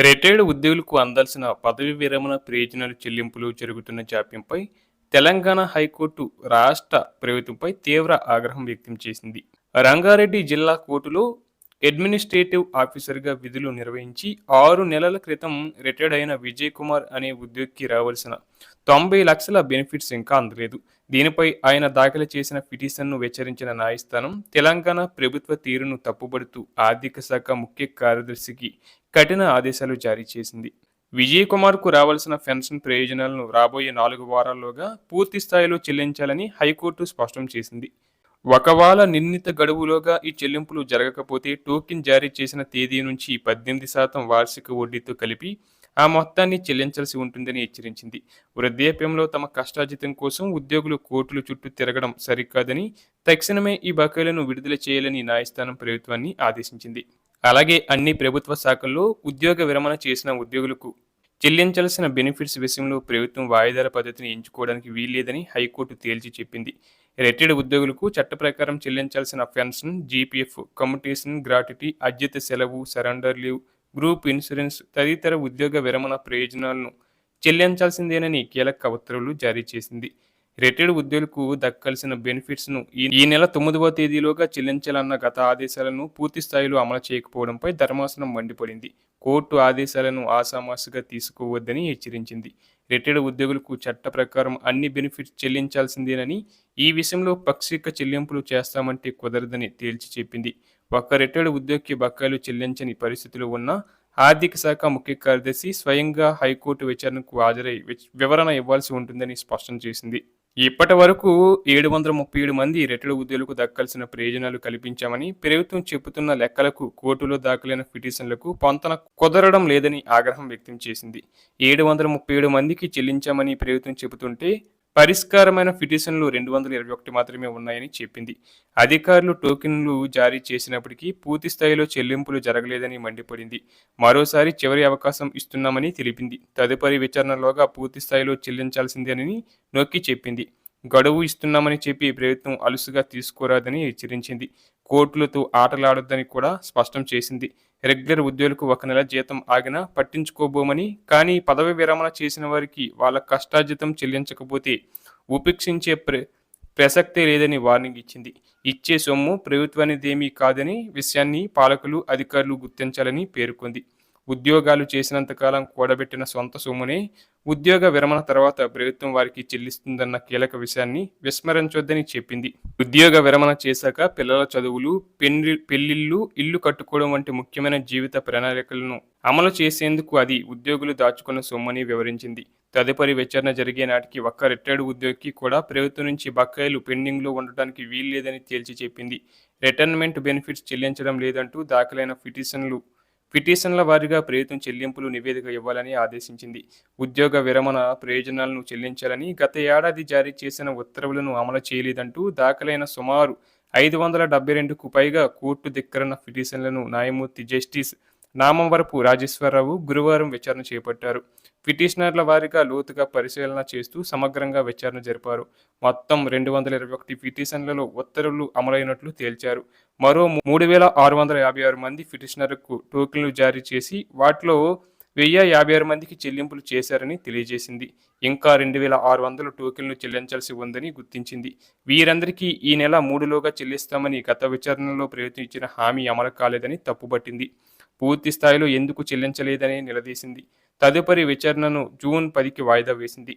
Retired ఉద్యోగులకు అందాల్సిన పదవీ విరమణ ప్రయోజనాలు చెల్లింపులు జరుగుతున్న జాప్యంపై తెలంగాణ హైకోర్టు రాష్ట్ర ప్రభుత్వంపై తీవ్ర ఆగ్రహం వ్యక్తం చేసింది. రంగారెడ్డి జిల్లా కోర్టులో అడ్మినిస్ట్రేటివ్ ఆఫీసర్గా విధులు నిర్వహించి 6 నెలల క్రితం రిటైర్డ్ అయిన విజయ్ కుమార్ అనే ఉద్యోగికి రావాల్సిన 90 లక్షల బెనిఫిట్స్ ఇంకా అందలేదు. దీనిపై ఆయన దాఖలు చేసిన పిటిషన్ను విచారించిన న్యాయస్థానం తెలంగాణ ప్రభుత్వ తీరును తప్పుబడుతూ ఆర్థిక శాఖ ముఖ్య కార్యదర్శికి కఠిన ఆదేశాలు జారీ చేసింది. విజయ్ కుమార్కు రావాల్సిన పెన్షన్ ప్రయోజనాలను రాబోయే 4 వారాల్లోగా పూర్తి స్థాయిలో చెల్లించాలని హైకోర్టు స్పష్టం చేసింది. ఒకవేళ నిర్ణీత గడువులోగా ఈ చెల్లింపులు జరగకపోతే టోకెన్ జారీ చేసిన తేదీ నుంచి 18% వార్షిక వడ్డీతో కలిపి ఆ మొత్తాన్ని చెల్లించాల్సి ఉంటుందని హెచ్చరించింది. వృద్ధాప్యంలో తమ కష్టార్జితం కోసం ఉద్యోగులు కోర్టుల చుట్టూ తిరగడం సరికాదని, తక్షణమే ఈ బకాయిలను విడుదల చేయాలని న్యాయస్థానం ప్రభుత్వాన్ని ఆదేశించింది. అలాగే అన్ని ప్రభుత్వ శాఖల్లో ఉద్యోగ విరమణ చేసిన ఉద్యోగులకు చెల్లించాల్సిన బెనిఫిట్స్ విషయంలో ప్రభుత్వం వాయిదాల పద్ధతిని ఎంచుకోవడానికి వీల్లేదని హైకోర్టు తేల్చి చెప్పింది. రిటైర్డ్ ఉద్యోగులకు చట్ట ప్రకారం చెల్లించాల్సిన పెన్షన్, జీపీఎఫ్, కమ్యూటేషన్ గ్రాట్యుటీ, అద్యత సెలవు, సరెండర్ లీవ్, గ్రూప్ ఇన్సూరెన్స్ తదితర ఉద్యోగ విరమణ ప్రయోజనాలను చెల్లించాల్సిందేనని కీలక ఉత్తర్వులు జారీ చేసింది. రిటైర్డ్ ఉద్యోగులకు దక్కాల్సిన బెనిఫిట్స్ను ఈ నెల 9వ తేదీలోగా చెల్లించాలన్న గత ఆదేశాలను పూర్తి స్థాయిలో అమలు చేయకపోవడంపై ధర్మాసనం మండిపడింది. కోర్టు ఆదేశాలను ఆషామాషీగా తీసుకోవద్దని హెచ్చరించింది. రిటైర్డ్ ఉద్యోగులకు చట్ట ప్రకారం అన్ని బెనిఫిట్స్ చెల్లించాల్సిందేనని, ఈ విషయంలో పాక్షిక చెల్లింపులు చేస్తామంటే కుదరదని తేల్చి చెప్పింది. ఒక్క రిటైర్డ్ ఉద్యోగికి బకాయిలు చెల్లించని పరిస్థితులు ఉన్నా ఆర్థిక శాఖ ముఖ్య కార్యదర్శి స్వయంగా హైకోర్టు విచారణకు హాజరై వివరణ ఇవ్వాల్సి ఉంటుందని స్పష్టం చేసింది. ఇప్పటి వరకు 737 మంది రిటైర్డ్ ఉద్యోగులకు దక్కాల్సిన ప్రయోజనాలు కల్పించామని ప్రభుత్వం చెబుతున్న లెక్కలకు కోర్టులో దాఖలైన పిటిషన్లకు పొంతన కుదరడం లేదని ఆగ్రహం వ్యక్తం చేసింది. 737 మందికి చెల్లించామని ప్రభుత్వం చెబుతుంటే పరిష్కారమైన పిటిషన్లు 221 మాత్రమే ఉన్నాయని చెప్పింది. అధికారులు టోకెన్లు జారీ చేసినప్పటికీ పూర్తి స్థాయిలో చెల్లింపులు జరగలేదని మండిపడింది. మరోసారి చివరి అవకాశం ఇస్తున్నామని తెలిపింది. తదుపరి విచారణలోగా పూర్తి స్థాయిలో చెల్లించాల్సిందేనని నొక్కి చెప్పింది. గడువు ఇస్తున్నామని చెప్పి ప్రభుత్వం అలుసుగా తీసుకోరాదని హెచ్చరించింది. కోర్టులతో ఆటలాడొద్దని కూడా స్పష్టం చేసింది. రెగ్యులర్ ఉద్యోగులకు 1 నెల జీతం ఆగినా పట్టించుకోబోమని, కానీ పదవి విరమణ చేసిన వారికి వాళ్ళ కష్టార్జితం చెల్లించకపోతే ఉపేక్షించే ప్రసక్తే లేదని వార్నింగ్ ఇచ్చింది. ఇచ్చే సొమ్ము ప్రభుత్వానిదేమీ కాదని విషయాన్ని పాలకులు, అధికారులు గుర్తించాలని పేర్కొంది. ఉద్యోగాలు చేసినంతకాలం కూడబెట్టిన సొంత సొమ్మునే ఉద్యోగ విరమణ తర్వాత ప్రభుత్వం వారికి చెల్లిస్తుందన్న కీలక విషయాన్ని విస్మరించొద్దని చెప్పింది. ఉద్యోగ విరమణ చేశాక పిల్లల చదువులు, పెళ్లిళ్లు, ఇల్లు కట్టుకోవడం వంటి ముఖ్యమైన జీవిత ప్రణాళికలను అమలు చేసేందుకు అది ఉద్యోగులు దాచుకున్న సొమ్మని వివరించింది. తదుపరి విచారణ జరిగే నాటికి ఒక్క రిటైర్డ్ ఉద్యోగికి కూడా ప్రభుత్వం నుంచి బకాయిలు పెండింగ్లో ఉండటానికి వీల్లేదని తేల్చి చెప్పింది. రిటైర్మెంట్ బెనిఫిట్స్ చెల్లించడం లేదంటూ దాఖలైన పిటిషన్ల వారీగా ప్రభుత్వం చెల్లింపులు నివేదిక ఇవ్వాలని ఆదేశించింది. ఉద్యోగ విరమణ ప్రయోజనాలను చెల్లించాలని గత ఏడాది జారీ చేసిన ఉత్తర్వులను అమలు చేయలేదంటూ దాఖలైన సుమారు 572కు పైగా కోర్టు ధిక్కరణ పిటిషన్లను న్యాయమూర్తి జస్టిస్ నామంవరపు రాజేశ్వరరావు గురువారం విచారణ చేపట్టారు. పిటిషనర్ల వారీగా లోతుగా పరిశీలన చేస్తూ సమగ్రంగా విచారణ జరిపారు. మొత్తం 221 పిటిషన్లలో ఉత్తర్వులు అమలైనట్లు తేల్చారు. మరో 3656 మంది పిటిషనర్లకు టోకెన్లు జారీ చేసి వాటిలో 1056 మందికి చెల్లింపులు చేశారని తెలియజేసింది. ఇంకా 2600 టోకెన్లు చెల్లించాల్సి ఉందని గుర్తించింది. వీరందరికీ ఈ నెల 3లోగా చెల్లిస్తామని గత విచారణలో ప్రభుత్వం ఇచ్చిన హామీ అమలు కాలేదని తప్పుపట్టింది. పూర్తి స్థాయిలో ఎందుకు చెల్లించలేదని నిలదీసింది. తదుపరి విచారణను జూన్ 10కి వాయిదా వేసింది.